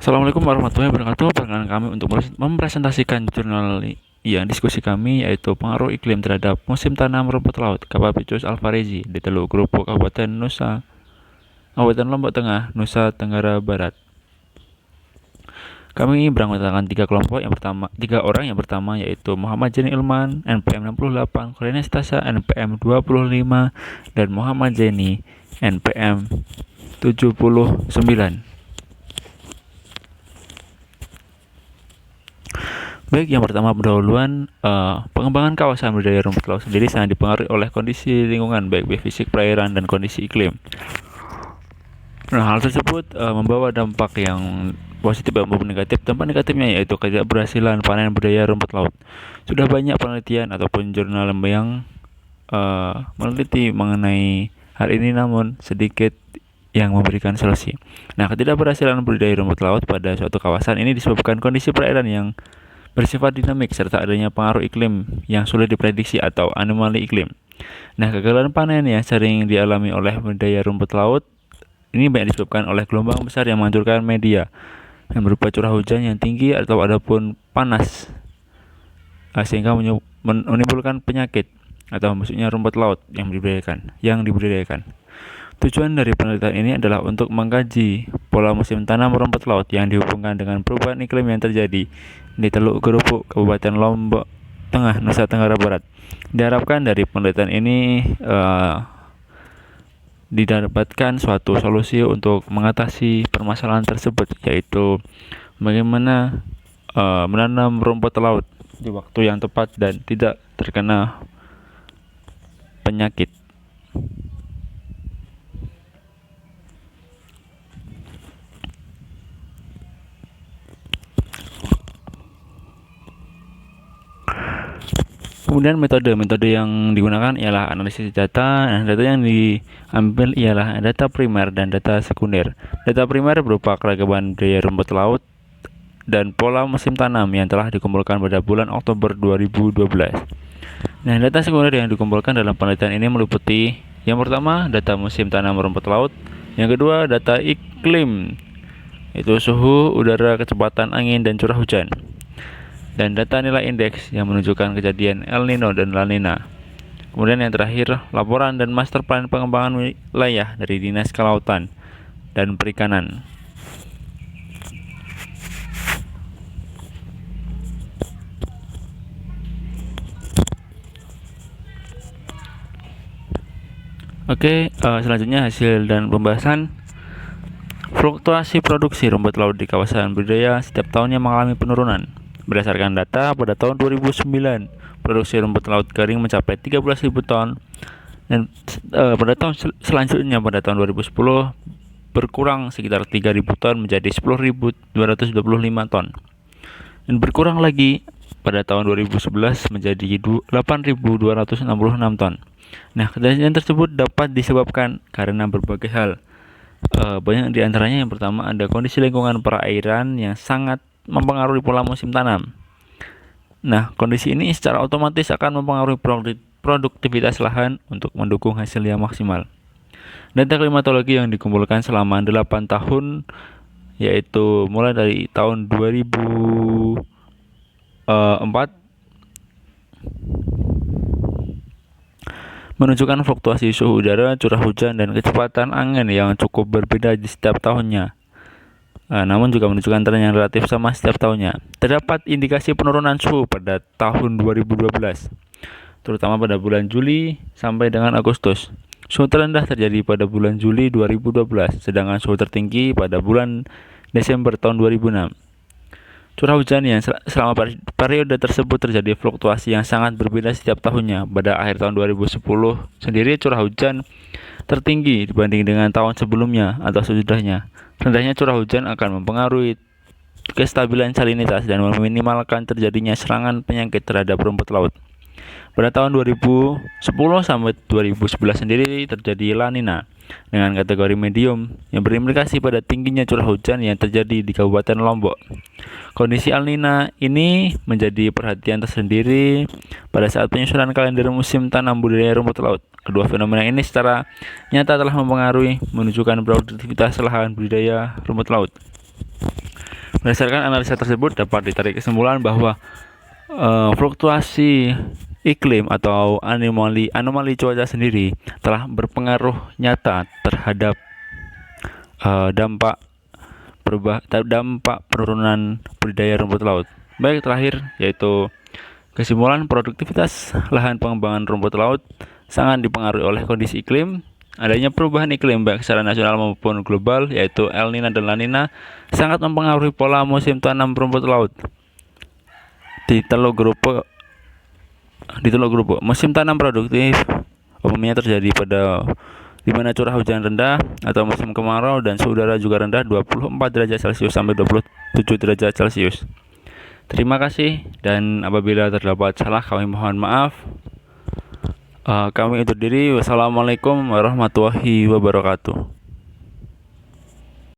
Assalamualaikum warahmatullahi wabarakatuh. Perkenalkan kami untuk mempresentasikan jurnal yang diskusi kami yaitu pengaruh iklim terhadap musim tanam rumput laut Kapapicus alvarezi di Teluk Kerupuk Kabupaten Lombok Tengah, Nusa Tenggara Barat. Kami beranggotakan tiga orang. Yang pertama yaitu Muhammad Jeni Ilman, NPM 68, Korenes Tasa, NPM 25, dan Muhammad Jeni, NPM 79. Baik, yang pertama pendahuluan pengembangan kawasan budidaya rumput laut sendiri sangat dipengaruhi oleh kondisi lingkungan baik fisik perairan dan kondisi iklim. Nah, hal tersebut membawa dampak yang positif maupun negatif. Dampak negatifnya yaitu ketidakberhasilan panen budidaya rumput laut. Sudah banyak penelitian ataupun jurnal yang meneliti mengenai hal ini, namun sedikit yang memberikan solusi. Nah, ketidakberhasilan budidaya rumput laut pada suatu kawasan ini disebabkan kondisi perairan yang bersifat dinamik serta adanya pengaruh iklim yang sulit diprediksi atau anomali iklim. Nah, kegagalan panen yang sering dialami oleh budidaya rumput laut ini banyak disebabkan oleh gelombang besar yang menghancurkan media yang berupa curah hujan yang tinggi atau adapun panas sehingga menimbulkan penyakit atau maksudnya rumput laut yang dibudidayakan. Tujuan dari penelitian ini adalah untuk mengkaji pola musim tanam rumput laut yang dihubungkan dengan perubahan iklim yang terjadi di Teluk Kerupuk, Kabupaten Lombok Tengah, Nusa Tenggara Barat. Diharapkan dari penelitian ini didapatkan suatu solusi untuk mengatasi permasalahan tersebut, yaitu bagaimana menanam rumput laut di waktu yang tepat dan tidak terkena penyakit. Kemudian metode yang digunakan ialah analisis data. Nah, data yang diambil ialah data primer dan data sekunder. Data primer berupa keragaman budidaya rumput laut dan pola musim tanam yang telah dikumpulkan pada bulan Oktober 2012. Nah, data sekunder yang dikumpulkan dalam penelitian ini meliputi yang pertama data musim tanam rumput laut, yang kedua data iklim, yaitu suhu, udara, kecepatan angin, dan curah hujan, dan data nilai indeks yang menunjukkan kejadian El Nino dan La Nina. Kemudian yang terakhir, laporan dan master plan pengembangan wilayah dari Dinas Kelautan dan Perikanan. Oke, selanjutnya hasil dan pembahasan. Fluktuasi produksi rumput laut di kawasan budidaya setiap tahunnya mengalami penurunan. Berdasarkan data, pada tahun 2009, produksi rumput laut kering mencapai 13.000 ton, dan pada tahun selanjutnya pada tahun 2010 berkurang sekitar 3.000 ton menjadi 10.225 ton, dan berkurang lagi pada tahun 2011 menjadi 8.266 ton. Nah, kejadian tersebut dapat disebabkan karena berbagai hal. Banyak diantaranya. Yang pertama ada kondisi lingkungan perairan yang sangat mempengaruhi pola musim tanam. Nah, kondisi ini secara otomatis akan mempengaruhi produktivitas lahan untuk mendukung hasil yang maksimal. Data klimatologi yang dikumpulkan selama 8 tahun, yaitu mulai dari tahun 2004, menunjukkan fluktuasi suhu udara, curah hujan, dan kecepatan angin yang cukup berbeda di setiap tahunnya. Namun juga menunjukkan tren yang relatif sama setiap tahunnya. Terdapat indikasi penurunan suhu pada tahun 2012, terutama pada bulan Juli sampai dengan Agustus. Suhu terendah terjadi pada bulan Juli 2012, sedangkan suhu tertinggi pada bulan Desember tahun 2006. Curah hujan yang selama periode tersebut terjadi fluktuasi yang sangat berbeda setiap tahunnya. Pada akhir tahun 2010 sendiri curah hujan tertinggi dibanding dengan tahun sebelumnya atau sesudahnya. Rendahnya curah hujan akan mempengaruhi kestabilan salinitas dan meminimalkan terjadinya serangan penyakit terhadap rumput laut. Pada tahun 2010 sampai 2011 sendiri terjadi La Nina dengan kategori medium yang berimplikasi pada tingginya curah hujan yang terjadi di Kabupaten Lombok. Kondisi El Nina ini menjadi perhatian tersendiri pada saat penyusunan kalender musim tanam budidaya rumput laut. Kedua fenomena ini secara nyata telah menunjukkan produktivitas lahan budidaya rumput laut. Berdasarkan analisa tersebut dapat ditarik kesimpulan bahwa fluktuasi iklim atau anomali cuaca sendiri telah berpengaruh nyata terhadap dampak penurunan budidaya rumput laut. Baik, terakhir yaitu kesimpulan produktivitas lahan pengembangan rumput laut sangat dipengaruhi oleh kondisi iklim. Adanya perubahan iklim baik secara nasional maupun global yaitu El Nino dan La Nina sangat mempengaruhi pola musim tanam rumput laut. Di Teluk Grupo, musim tanam produktif umumnya terjadi di mana curah hujan rendah atau musim kemarau dan suhu udara juga rendah 24 derajat Celcius sampai 27 derajat Celcius. Terima kasih, dan apabila terdapat salah kami mohon maaf. Kami undur diri. Wassalamualaikum warahmatullahi wabarakatuh.